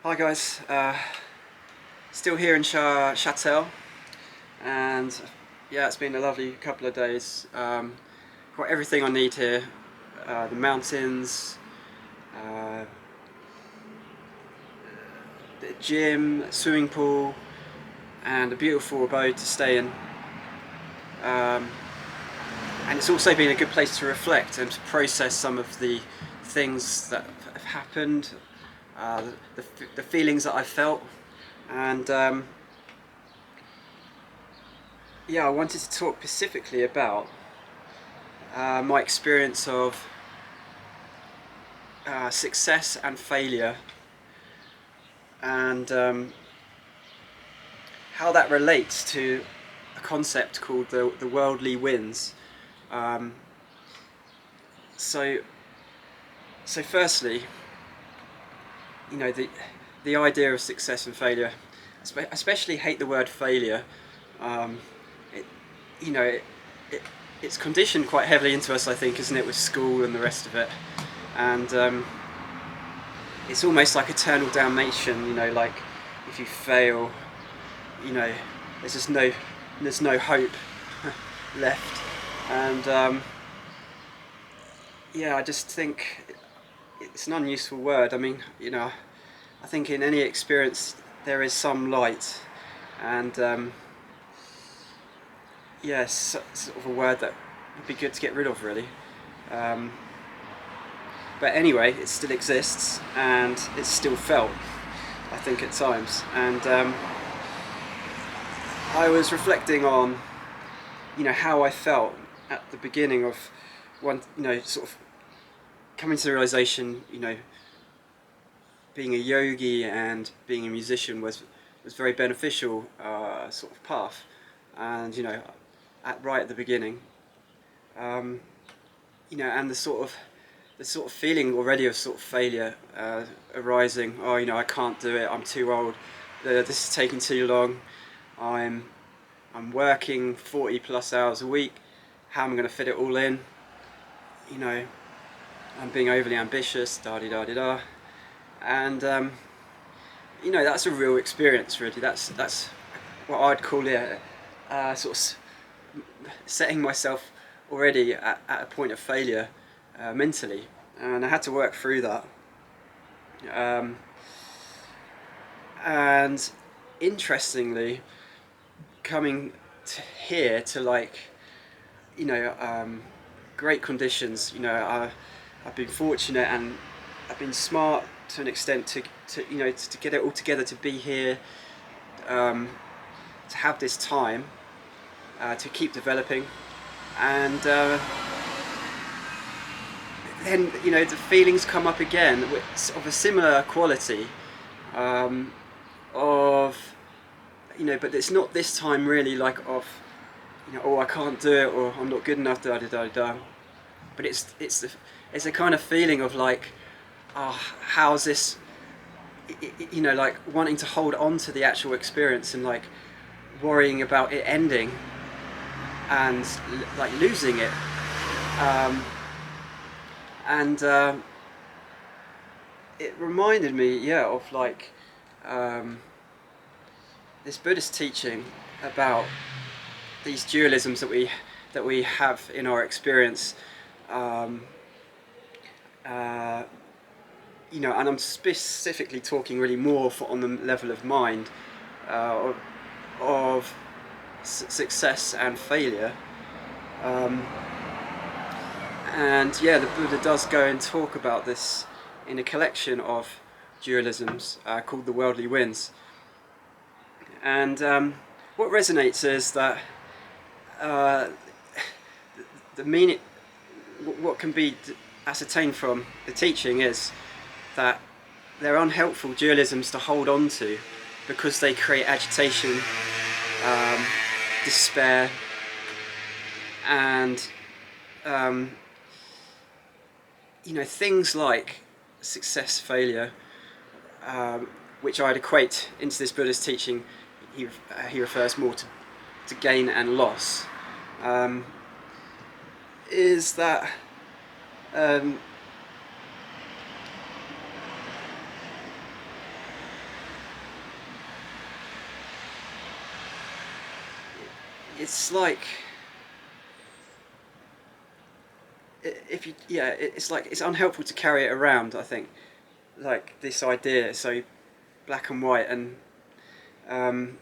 Hi guys, still here in Châtel, and yeah, it's been a lovely couple of days. Got everything I need here, the mountains, uh, the gym, swimming pool, and a beautiful abode to stay in. Um, and it's also been a good place to reflect and to process some of the things that have happened, uh, the feelings that I felt, and yeah, I wanted to talk specifically about my experience of success and failure, and how that relates to a concept called the worldly wins. Um, so, so firstly, the idea of success and failure. I especially hate the word failure. Um, it, you know, it, it's conditioned quite heavily into us, I think, isn't it, with school and the rest of it, and it's almost like eternal damnation. Like if you fail, you know, there's just there's no hope left, and yeah, I just think it's an unuseful word. I mean, I think in any experience there is some light, and yes, sort of a word that would be good to get rid of, really. Um, but anyway, it still exists, and it's still felt, I think, at times. And I was reflecting on, how I felt at the beginning of one, sort of coming to the realization, being a yogi and being a musician was very beneficial, sort of path, and right at the beginning, um, and the sort of feeling already of sort of failure arising. Oh, I can't do it. I'm too old. This is taking too long. I'm working 40 plus hours a week. How am I going to fit it all in? I'm being overly ambitious. Da da da da da. And that's a real experience, really. That's what I'd call it, sort of setting myself already at a point of failure mentally, and I had to work through that. Um, and interestingly, coming here to you know um, great conditions. I've been fortunate, and I've been smart to an extent to get it all together, to be here, um, to have this time, to keep developing, and then the feelings come up again of a similar quality, of but it's not this time really like of oh, I can't do it, or I'm not good enough, da da da da. But it's a kind of feeling of like, oh, how's this, like wanting to hold on to the actual experience, and like worrying about it ending, and like losing it, and it reminded me, yeah, of like this Buddhist teaching about these dualisms that we have in our experience, um, uh, and I'm specifically talking really more on the level of mind, of success and failure, um, and yeah, the Buddha does go and talk about this in a collection of dualisms called the worldly winds, and what resonates is that uh, the meaning, what can be ascertained from the teaching is that they're unhelpful dualisms to hold on to, because they create agitation, um, despair, and things like success, failure, which I'd equate into this Buddhist teaching. He refers more to gain and loss. Is that um, it's like, if you, yeah, it's like, it's unhelpful to carry it around, I think, like this idea, so black and white, and um,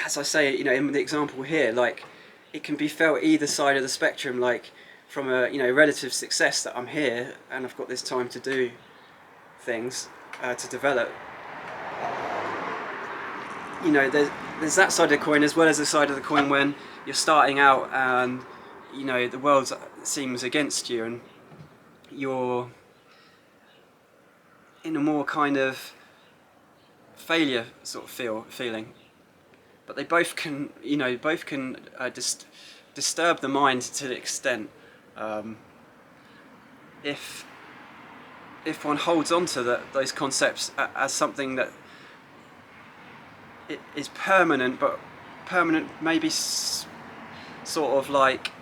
as I say, in the example here, like, it can be felt either side of the spectrum, like from a, relative success, that I'm here and I've got this time to do things, to develop. There's that side of the coin, as well as the side of the coin when you're starting out and the world seems against you, and you're in a more kind of failure sort of feeling. But they both can, disturb the mind to the extent, if one holds on to those concepts as something that it is permanent, but permanent maybe sort of like,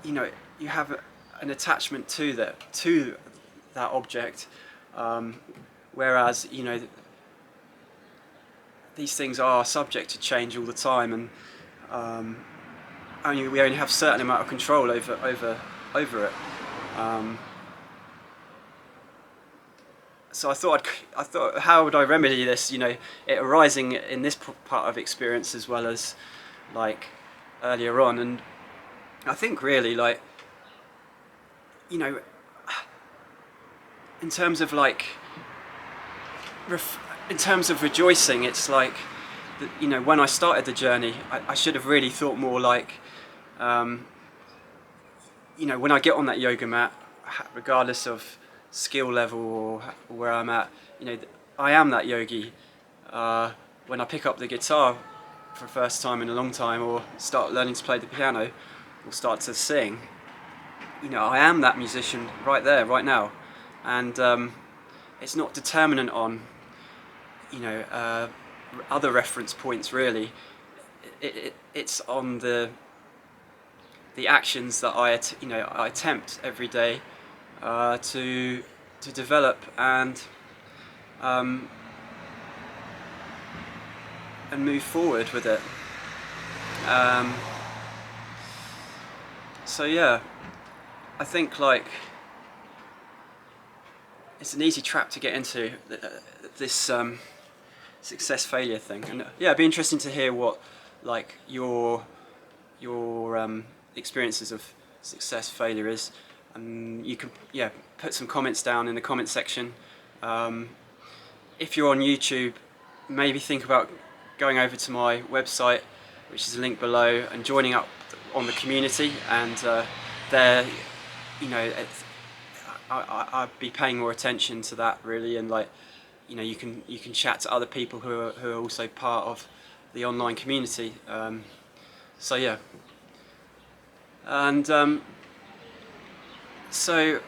you have an attachment to that object, whereas these things are subject to change all the time, and we only have a certain amount of control over it. So I thought, how would I remedy this? It arising in this part of experience as well as like earlier on, and I think really, like, in terms of like, in terms of rejoicing, it's like, when I started the journey, I should have really thought more like, when I get on that yoga mat, regardless of skill level or where I'm at, I am that yogi. When I pick up the guitar for the first time in a long time, or start learning to play the piano, or start to sing, I am that musician right there, right now. And it's not determinant on, other reference points really. It's on the actions that I attempt every day to develop and move forward with it. So yeah, I think like it's an easy trap to get into, this success failure thing, and yeah, it'd be interesting to hear what like your experiences of success failure is, and you can put some comments down in the comment section. If you're on YouTube, maybe think about going over to my website, which is a link below, and joining up on the community, and there, I'd be paying more attention to that really, and like, you can chat to other people who are also part of the online community. So yeah, and so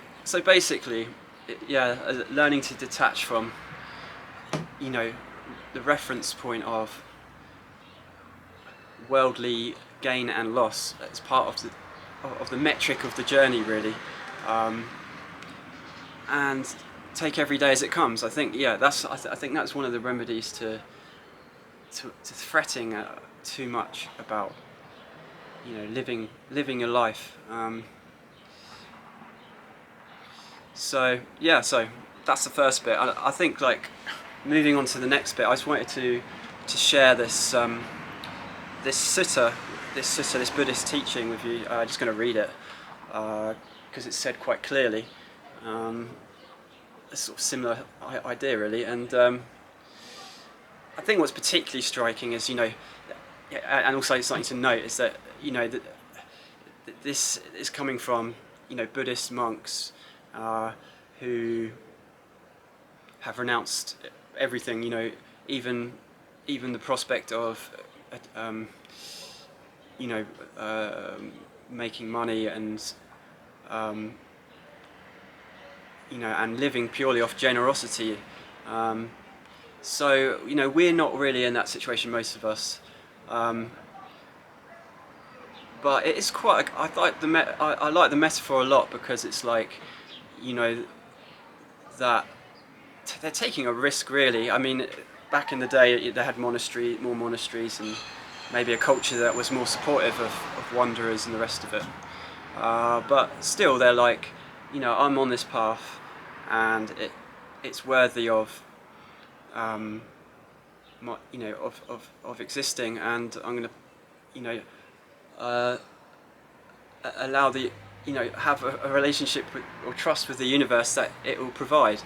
basically, learning to detach from the reference point of worldly gain and loss as part of the metric of the journey really, and take every day as it comes. I think I think that's one of the remedies to fretting too much about living your life. So that's the first bit. I think like moving on to the next bit, I just wanted to share this this sutta, this Buddhist teaching with you. I'm just going to read it because it's said quite clearly. A sort of similar idea really, and I think what's particularly striking is, and also something to note, is that that this is coming from Buddhist monks who have renounced everything, even the prospect of making money and and living purely off generosity. So we're not really in that situation, most of us. But it's quite. I like the metaphor a lot, because it's like, that they're taking a risk, really. I mean, back in the day, they had more monasteries, and maybe a culture that was more supportive of wanderers and the rest of it. But still, they're like, I'm on this path, and it's worthy of, of existing, and I'm going to, allow have a relationship with, or trust with the universe that it will provide.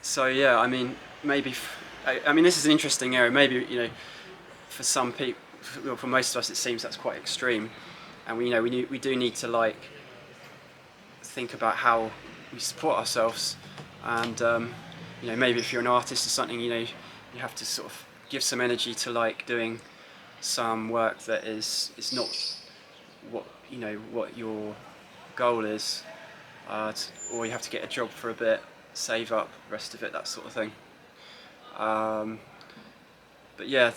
So yeah, I mean, maybe, I mean, this is an interesting area. Maybe, for some people, well, for most of us, it seems that's quite extreme, and we do need to like think about how we support ourselves, and maybe if you're an artist or something, you have to sort of give some energy to like doing some work that is not what your goal is, or you have to get a job for a bit, save up the rest of it, that sort of thing. But yeah,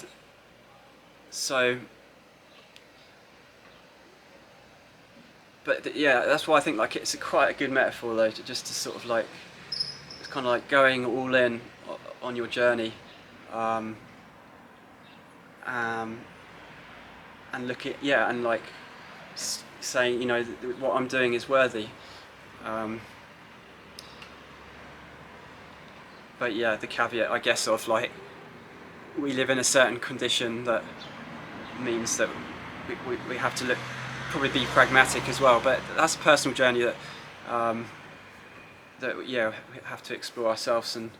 yeah, that's why I think like it's quite a good metaphor though, just to sort of like, it's kind of like going all in on your journey, and look at, yeah, and like saying, what I'm doing is worthy. But yeah, the caveat, I guess, of like, we live in a certain condition that means that we have to probably be pragmatic as well. But that's a personal journey that yeah, we have to explore ourselves and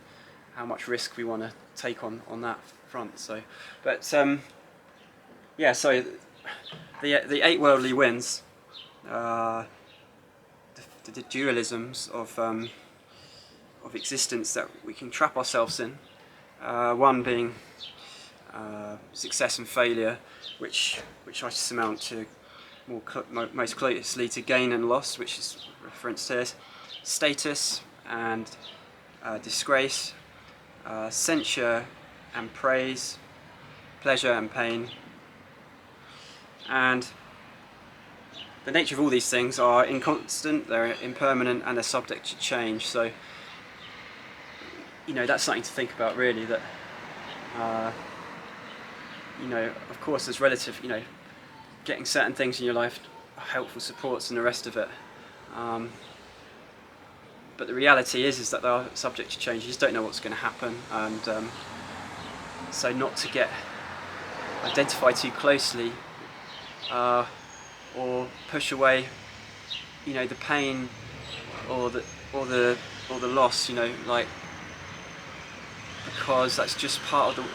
how much risk we want to take on that front. So, but yeah, so the eight worldly winds, the dualisms of existence that we can trap ourselves in. One being success and failure, which I surmount to most closely to gain and loss, which is referenced here, status and disgrace, censure and praise, pleasure and pain. And the nature of all these things are inconstant, they're impermanent, and they're subject to change. So, that's something to think about, really, that, of course there's relative, getting certain things in your life, helpful supports and the rest of it. But the reality is that they are subject to change. You just don't know what's going to happen, and so not to get identified too closely, or push away, the pain or the loss, like, because that's just part of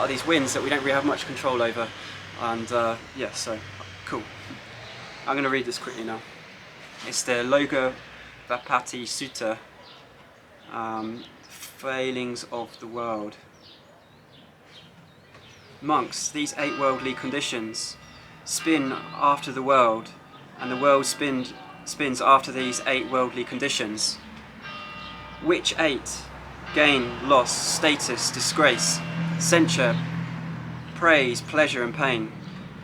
these winds that we don't really have much control over. And yeah, so cool. I'm going to read this quickly now. It's the Loga Vapati Sutta, Failings of the World. Monks, these eight worldly conditions spin after the world, and the world spins after these eight worldly conditions. Which eight? Gain, loss, status, disgrace, censure, praise, pleasure and pain.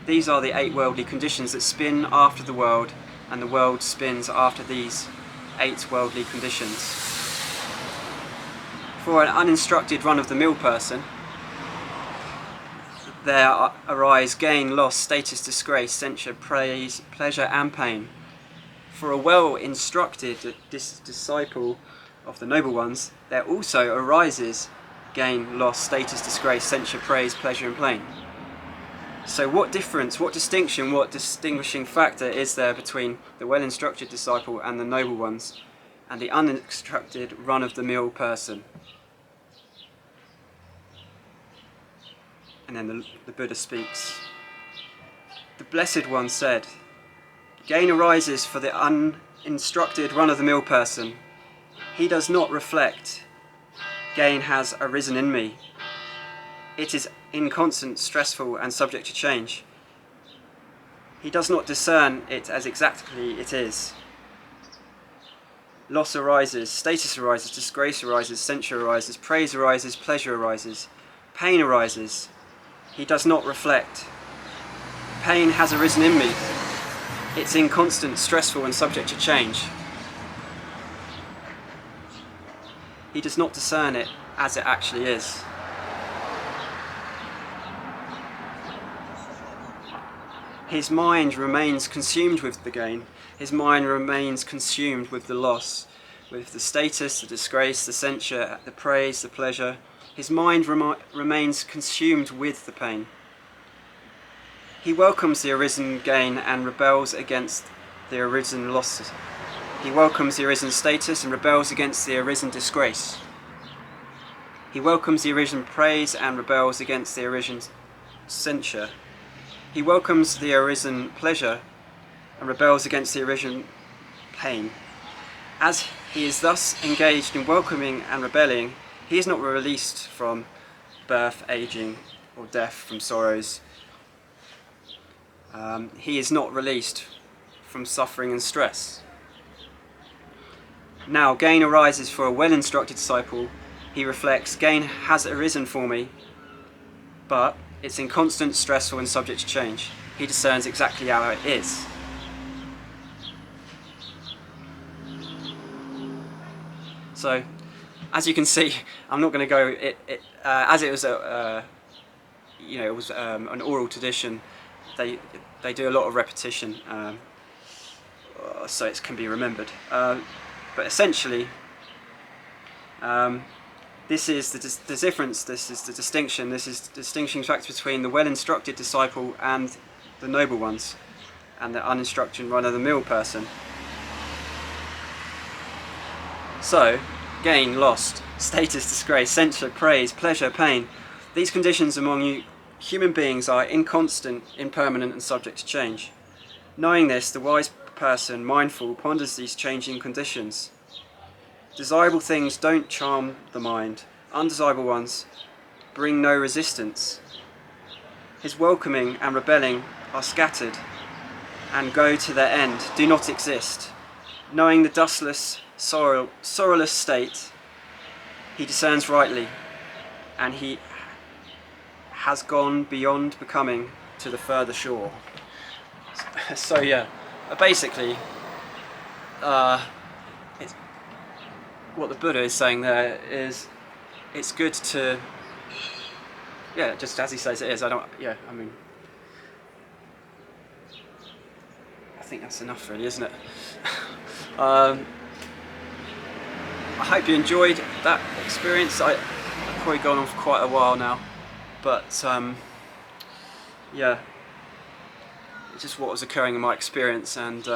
These are the eight worldly conditions that spin after the world, and the world spins after these eight worldly conditions. For an uninstructed run-of-the-mill person, there arise gain, loss, status, disgrace, censure, praise, pleasure and pain. For a well-instructed disciple of the noble ones, there also arises gain, loss, status, disgrace, censure, praise, pleasure and pain. So what difference, what distinction, what distinguishing factor is there between the well-instructed disciple and the noble ones, and the uninstructed run-of-the-mill person? And then the Buddha speaks. The Blessed One said, gain arises for the uninstructed run-of-the-mill person. He does not reflect, gain has arisen in me. It is inconstant, stressful, and subject to change. He does not discern it as exactly it is. Loss arises, status arises, disgrace arises, censure arises, praise arises, pleasure arises, pain arises. He does not reflect. Pain has arisen in me. It's inconstant, stressful, and subject to change. he does not discern it as it actually is. His mind remains consumed with the gain. His mind remains consumed with the loss, with the status, the disgrace, the censure, the praise, the pleasure. His mind remains consumed with the pain. He welcomes the arisen gain and rebels against the arisen loss. He welcomes the arisen status and rebels against the arisen disgrace. He welcomes the arisen praise and rebels against the arisen censure. He welcomes the arisen pleasure and rebels against the arisen pain. As he is thus engaged in welcoming and rebelling, he is not released from birth, aging, or death, from sorrows. He is not released from suffering and stress. Now, gain arises for a well-instructed disciple. He reflects, gain has arisen for me, but it's inconstant, stressful, and subject to change. He discerns exactly how it is. So, as you can see, I'm not going to go. As it was it was an oral tradition. They do a lot of repetition, so it can be remembered. But essentially, this is the difference, this is the distinction, this is the distinguishing factor between the well-instructed disciple and the noble ones, and the uninstructed run-of-the-mill person. So, gain, lost, status, disgrace, censure, praise, pleasure, pain, these conditions among human beings are inconstant, impermanent, and subject to change. Knowing this, the wise person, mindful, ponders these changing conditions. Desirable things don't charm the mind. Undesirable ones bring no resistance. His welcoming and rebelling are scattered and go to their end, do not exist. Knowing the dustless, sorrowless state, he discerns rightly, and he has gone beyond becoming to the further shore. So yeah, basically, what the Buddha is saying there is, it's good to, just as he says it is. I think that's enough, really, isn't it? I hope you enjoyed that experience. I've probably gone on for quite a while now, but it's just what was occurring in my experience, and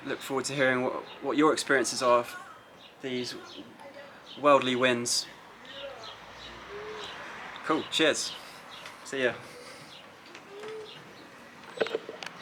look forward to hearing what your experiences are of these worldly winds. Cool, cheers. See ya.